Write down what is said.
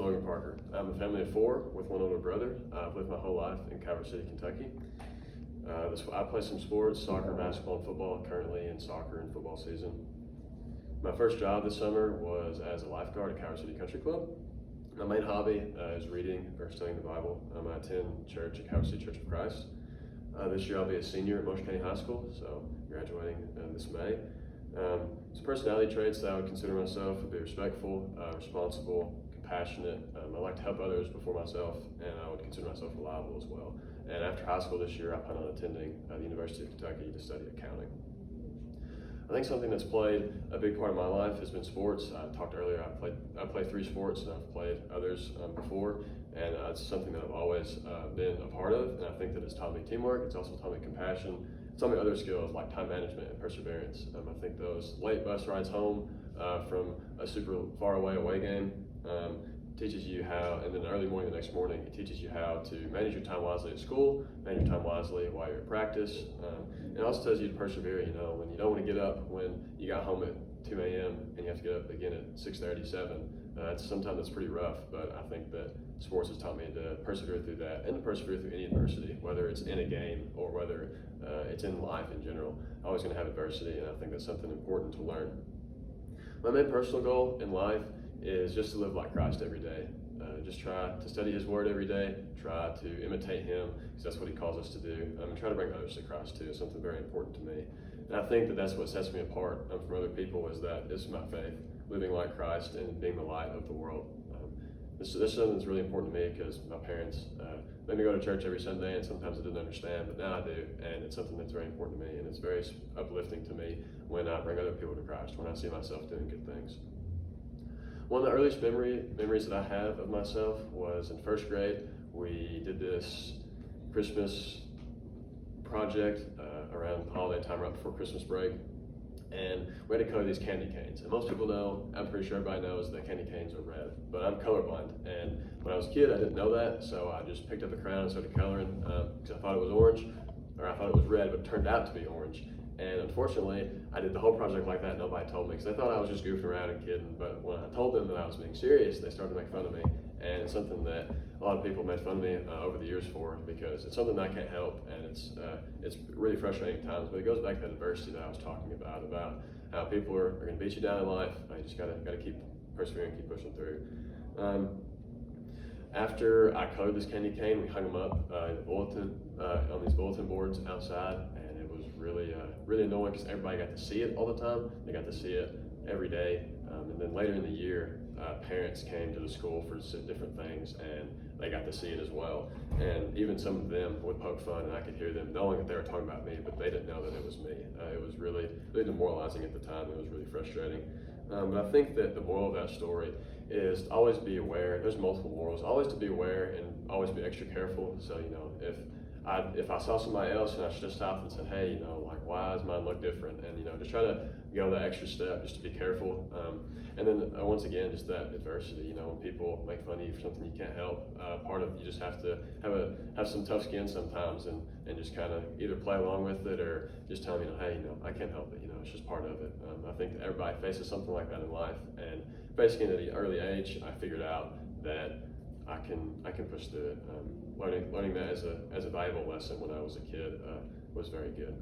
Logan Parker. I'm a family of four with one older brother. I've lived my whole life in Calvert City, Kentucky. I play some sports, soccer, basketball, and football, currently in soccer and football season. My first job this summer was as a lifeguard at Calvert City Country Club. My main hobby is reading or studying the Bible. I attend church at Calvert City Church of Christ. This year I'll be a senior at Motion County High School, so graduating this May. Some personality traits that I would consider myself would be respectful, responsible, compassionate. I like to help others before myself, and I would consider myself reliable as well. And after high school this year, I plan on attending the University of Kentucky to study accounting. I think something that's played a big part of my life has been sports. I talked earlier, I played 3 sports, and I've played others before, and it's something that I've always been a part of, and I think that it's taught me teamwork. It's also taught me compassion. It's taught me other skills like time management and perseverance. I think those late bus rides home from a super far away game teaches you how, and then early morning the next morning, it teaches you how to manage your time wisely at school, manage your time wisely while you're at practice. It also tells you to persevere, when you don't want to get up when you got home at 2 a.m. and you have to get up again at 6:30, 7. Sometimes it's pretty rough, but I think that sports has taught me to persevere through that and to persevere through any adversity, whether it's in a game or whether it's in life in general. Always going to have adversity, and I think that's something important to learn. My main personal goal in life is just to live like Christ every day. Just try to study His Word every day, try to imitate Him, because that's what He calls us to do, and try to bring others to Christ too. It's something very important to me. And I think that that's what sets me apart from other people, is that this is my faith, living like Christ and being the light of the world. This is something that's really important to me because my parents made me go to church every Sunday, and sometimes I didn't understand, but now I do, and it's something that's very important to me, and it's very uplifting to me when I bring other people to Christ, when I see myself doing good things. One of the earliest memories that I have of myself was in first grade. We did this Christmas project around holiday time, right before Christmas break, and we had to color these candy canes. And most people know, I'm pretty sure everybody knows that candy canes are red, but I'm colorblind. And when I was a kid, I didn't know that, so I just picked up a crayon and started coloring because I thought it was orange, or I thought it was red, but it turned out to be orange. And unfortunately, I did the whole project like that. Nobody told me because they thought I was just goofing around and kidding. But when I told them that I was being serious, they started to make fun of me. And it's something that a lot of people made fun of me over the years for, because it's something that I can't help, and it's really frustrating at times. But it goes back to that adversity that I was talking about how people are going to beat you down in life. You just gotta keep persevering, keep pushing through. After I colored this candy cane, we hung them up in the bulletin on these bulletin boards outside, and it was really annoying because everybody got to see it all the time. They got to see it every day, and then later in the year, parents came to the school for different things, and they got to see it as well. And even some of them would poke fun, and I could hear them knowing that they were talking about me, but they didn't know that it was me. It was really demoralizing at the time. It was really frustrating. But I think that the moral of that story is to always be aware. There's multiple morals. Always to be aware and always be extra careful. So, if I saw somebody else and I should have stopped and said, hey, why does mine look different? And, just try to go that extra step just to be careful. And then once again, just that adversity, when people make fun of you for something you can't help, part of you just have to have some tough skin sometimes and just kind of either play along with it or just tell them, hey, I can't help it. It's just part of it. I think that everybody faces something like that in life. And basically at an early age, I figured out that I can push through it. Learning that as a valuable lesson when I was a kid was very good.